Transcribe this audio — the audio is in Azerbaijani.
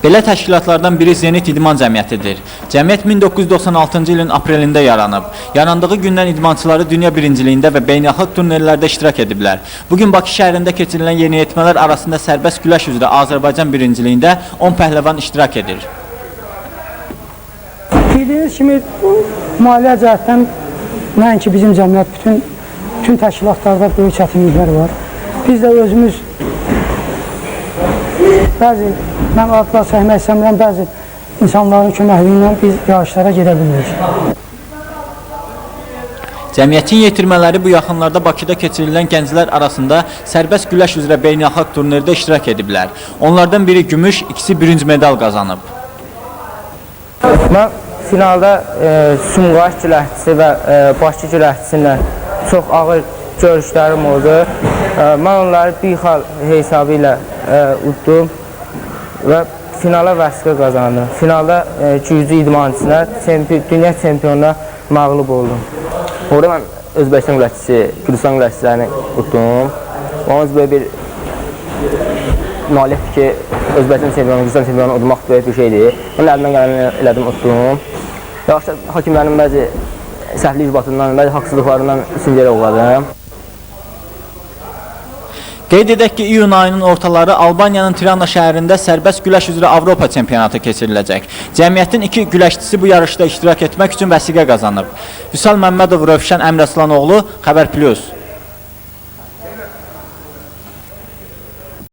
Belə təşkilatlardan biri Zenit İdman Cəmiyyətidir. Cəmiyyət 1996-cı ilin aprelində yaranıb. Yarandığı gündən idmançıları dünya birinciliyində və beynəlxalq turnirlərdə iştirak ediblər. Bugün Bakı şəhərində keçirilən yeniyetmələr arasında sərbəst güləş üzrə Azərbaycan birinciliyində 10 pəhləvan iştirak edir. Bildiyiniz kimi, maliyyə cəhətdən nəinki bizim cəmiyyət, bütün təşkilatlarda böyük çətinliklər var. Biz də özümüz mən adlar çəkmək istəmirəm, bəzi insanların köməkliyi ilə biz yarışlara gedə bilirik. Cəmiyyətin yetirmələri bu yaxınlarda Bakıda keçirilən gənclər arasında sərbəst güləş üzrə beynəlxalq turnirdə iştirak ediblər. Onlardan biri gümüş, ikisi bürünc medal qazanıb. Mən finalda Sumqayıt güləşçisi və Bakı güləşçisi ilə çox ağır görüşlərim oldu. Mən onları bir xal hesabı ilə uddum və finala vəsiqə qazandım. Finalda güclü idmançısına, dünya çempionuna məğlub oldum. Orada mən Özbəkistan güləşçisi, Gürcistan güləşçilərini uddum. Onun böyle bir nailiyyətdir ki, Özbəkistan çempionu, Gürcistan çempionu udmaq böyük bir şeydir. Onun əlimdən gələni elədim, uddum. Yaxşı, hakimlərin bəzi səhvli icbatından, bəzi haqsızlıqlarından üçüncü yerə uğradım. Qeyd edək ki, iyun ayının ortaları Albaniyanın Tirana şəhərində sərbəst güləş üzrə Avropa çempionatı keçiriləcək. Cəmiyyətin 2 güləşçisi bu yarışda iştirak etmək üçün vəsiqə qazanıb. Vüsal Məmmədov, Rövşən Əmrəslanoğlu, Xəbər Plus.